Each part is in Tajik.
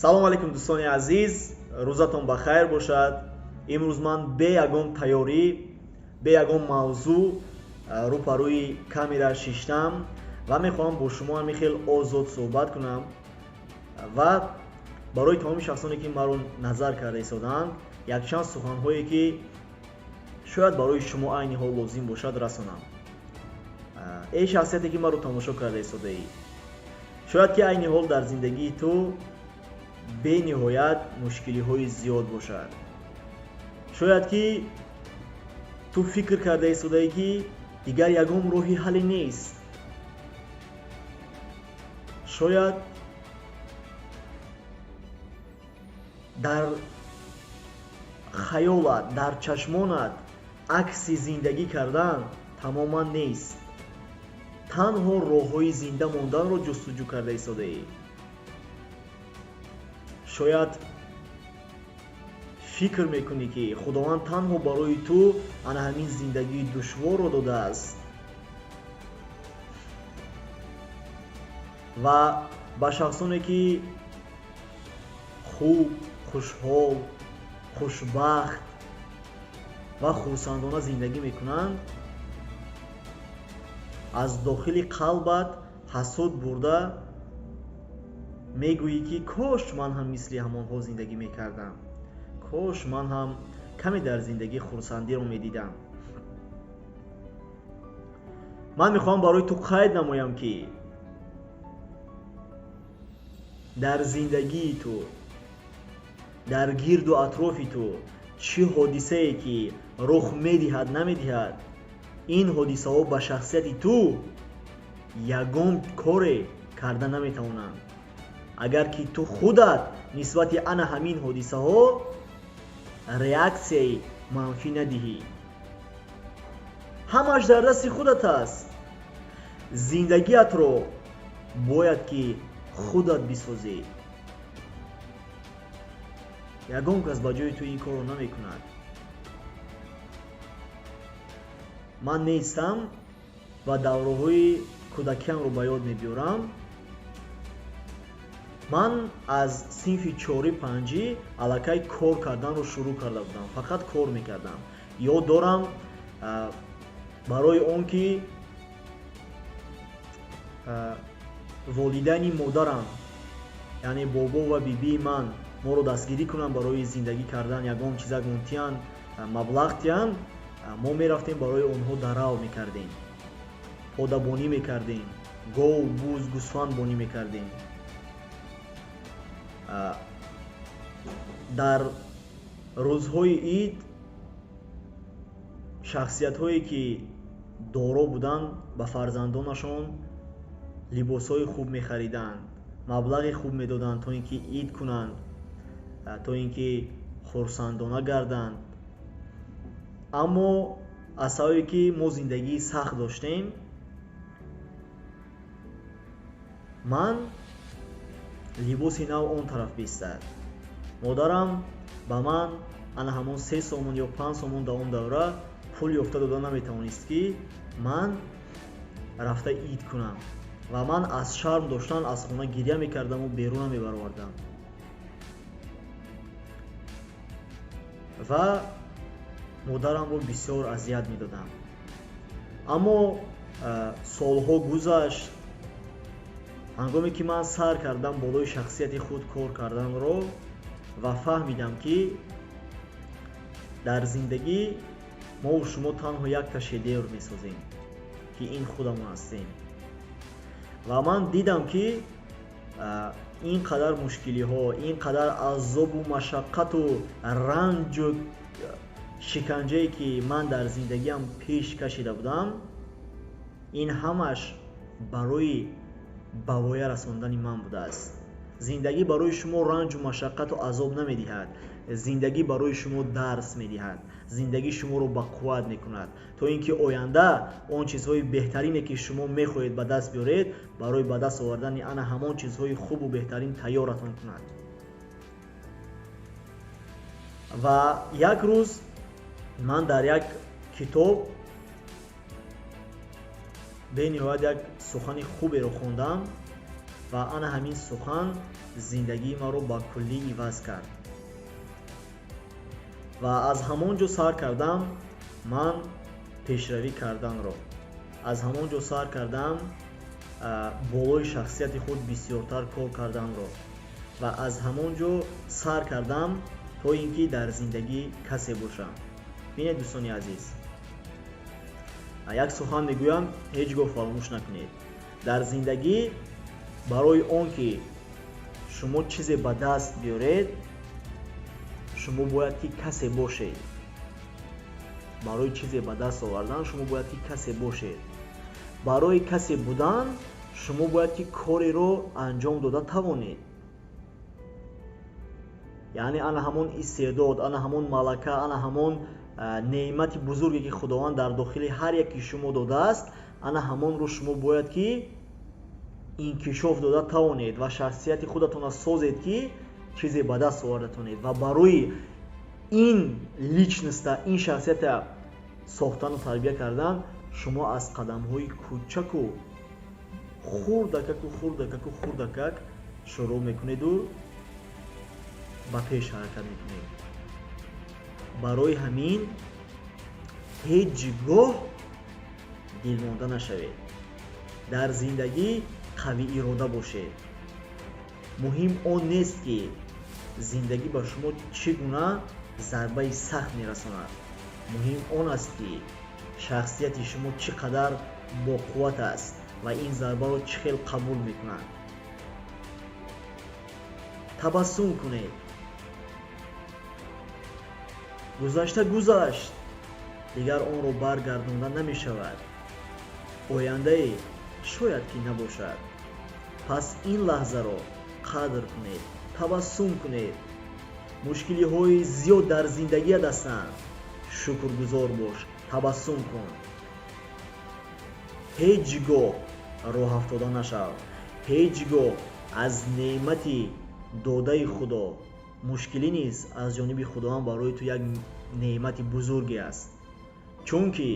салом алейкум дӯстони азиз, рӯзатон бахайр бошад. имрӯз ман бе ягон тайёрӣ, бе ягон мавзӯъ рӯпарӯи камера шиштам ва мехоҳам бо шумо ҳами хел озод суҳбат кунам ва барои тамоми шахсоне ки маро назар карда истодаанд якчанд суханҳое ки шояд барои шумо айни ҳол лозим бошад расонам. эй шахсияте ки маро тамошо карда истодаӣ, шояд ки айни ҳол дар зиндагии ту бениҳоят мушкилиҳои зиёд бошад. шояд ки ту фикр карда истодаӣ ки дигар ягон роҳи ҳалле нест. шояд дар хаёлат, дар чашмонат акси зиндагӣ кардан тамоман нест. танҳо роҳҳои зинда монданро ҷустуҷӯ карда истодаӣ. шояд фикр мекунӣ ки худованд танҳо барои ту ана ҳамин зиндагии душворро додааст ва ба шахсоне ки хуб, хушҳол, хушбахт ва хурсандона зиндагӣ мекунанд, аз дохили қалбат ҳасуд бурда мегӯӣ ки кош ман ҳам мисли ҳамонҳо зиндагӣ мекардам, кош ман ҳам каме дар зиндагӣ хурсандиро медидам. ман мехоҳам барои ту қайд намоям ки дар зиндагии ту, дар гирду атрофи ту чӣ ҳодисае ки рух медиҳад намедиҳад, ин ҳодисаҳо ба шахсияти ту ягон коре карда наметавонанд, агар ки ту худат нисбати ана ҳамин ҳодисаҳо реаксияи манфӣ надиҳӣ. ҳамаш дар дасти худат аст. зиндагиятро бояд ки худат бисозӣ. ягон кас ба ҷои ту ин корро намекунад. ман нестам ва давраҳои кӯдакиамро ба ёд мебиёрам. ман аз синфи 4-5 аллакай кор карданро шурӯъ карда будам. фақат кор мекардам. ёд дорам барои он ки волидайни модарам, яъне бобо ва бибии ман моро дастгирӣ кунанд барои зиндагӣ кардан, ягон чизак монтиянд, маблағ тиянд, мо мерафтем барои онҳо дарав мекардем, подабонӣ мекардем, гов, буз, гӯсфанд бонӣ мекардем. дар рӯзҳои ид шахсиятҳое ки доро буданд ба фарзандонашон либосҳои хуб мехариданд, маблағи хуб медоданд то ин ки ид кунанд, то ин ки хурсандона гарданд. аммо аз сабабе ки мо зиндагии сахт доштем, ман либоси нав он тараф бистад. модарам ба ман ана ҳамон 3 сомон ё 5 сомон дар он давра пул ёфта дода наметавонист ки ман рафта ид кунам ва ман аз шарм доштан аз хона гирья мекардаму берун мебаровардам ва модарамро бисёр азият медодам. аммо солҳо гузашт. ҳангоме ки ман сар кардам болои шахсияти худ кор карданро ва фаҳмидам ки дар зиндагӣ мову шумо танҳо якта шедевр месозем, ки ин худамон ҳастем. ва ман дидам ки ин қадар мушкилиҳо, ин қадар азобу машаққату ранҷу шиканҷае ки ман дар зиндагиам пеш кашида будам, ин ҳамаш барои ба воя расондани ман будааст. зиндагӣ барои шумо ранҷу машаққату азоб намедиҳад. зиндагӣ барои шумо дарс медиҳад. зиндагӣ шуморо ба қувват мекунад, то ин ки оянда он чизҳои беҳтарине ки шумо мехоҳед ба даст биёред, барои ба даст овардани ана ҳамон чизҳои хубу беҳтарин тайёратон кунад. ва як рӯз ман дар як китоб бениҳоят як сухани хуберо хондам ва ана ҳамин сухан зиндагии маро ба куллӣ иваз кард. ва аз ҳамон ҷо сар кардам ман пешравӣ карданро. аз ҳамон ҷо сар кардам болои шахсияти худ бисёртар кор карданро. ва аз ҳамон ҷо сар кардам то ин ки дар зиндагӣ касе бошам. бинед дӯстони азиз, як сухан мегӯям, ҳеҷ гоҳ фаромӯш накунед. дар зиндагӣ барои он ки шумо чизе ба даст биёред, шумо бояд ки касе бошед. барои чизе ба даст овардан шумо бояд ки касе бошед. барои касе будан шумо бояд ки кореро анҷом дода тавонед. яъне ана ҳамон истеъдод, ана ҳамон малака, ана ҳамон неъмати бузурге ки худованд дар дохили ҳар яки шумо додааст, ана ҳамонро шумо бояд ки инкишоф дода тавонед ва шахсияти худатонро созед ки чизе ба даст оварда тавонед. ва барои ин личноста, ин шахсията сохтану тарбия кардан шумо аз қадамҳои кӯчаку хурдакак шурӯъ мекунеду ба пеш ҳаракат мекунед. барои ҳамин ҳеҷ гоҳ дилмонда нашавед. дар зиндагӣ қавиирода бошед. муҳим он нест ки зиндагӣ ба шумо чӣ гуна зарбаи сахт мерасонад. муҳим он аст ки шахсияти шумо чӣ қадар боқувват аст ва ин зарбаро чӣ хел қабул мекунад. табассум кунед. гузашта гузашт, дигар онро баргардонда намешавад. ояндаe шояд ки набошад. пас ин лаҳзаро қадр кунед, табассум кунед. мушкилиҳои зиёд дар зиндагият ҳастанд. шукргузор бош, табассум кун. ҳеҷ гоҳ роҳ афтода нашав. ҳеҷ гоҳ аз неъмати додаи худо, мушкилӣ низ аз ҷониби худованд барои ту як неъмати бузурге аст. чунки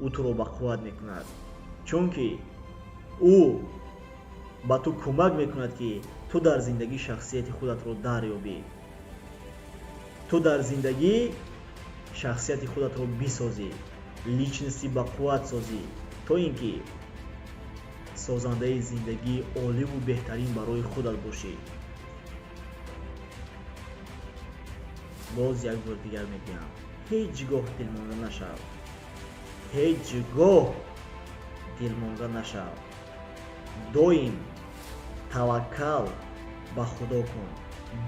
ӯ туро ба қувват мекунад. чунки ӯ ба ту кӯмак мекунад ки ту дар зиндагӣ шахсияти худатро дарёбӣ. ту дар зиндагӣ шахсияти худатро бисозӣ, личности ба қувват созӣ, то ин ки созандаи зиндагии оливу беҳтарин барои худат бошӣ. боз як бор дигар мегӯям, ҳеҷ гоҳ дилмонда нашав. ҳеҷ гоҳ дилмонда нашав. доим таваккал ба худо кун.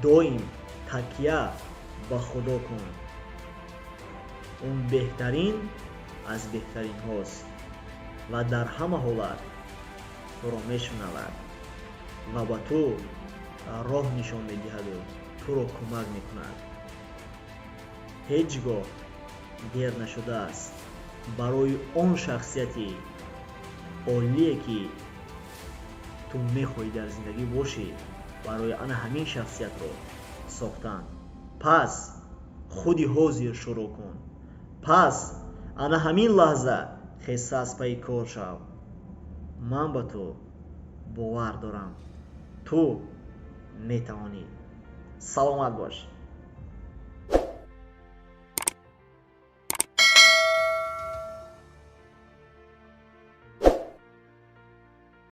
доим такя ба худо кун. он беҳтарин аз беҳтаринҳост ва дар ҳама ҳолат туро мешунавад ва ба ту роҳ нишон медиҳаду туро кӯмак мекунад. ҳеҷ гоҳ дер нашудааст барои он шахсияти олие ки ту мехоҳӣ дар зиндагӣ бошӣ, барои ана ҳамин шахсиятро сохтан. пас худи ҳозир шурӯъ кун. пас ана ҳамин лаҳза хеста аз пайи кор шав. ман ба ту бовар дорам. ту метавонӣ. саломат бош.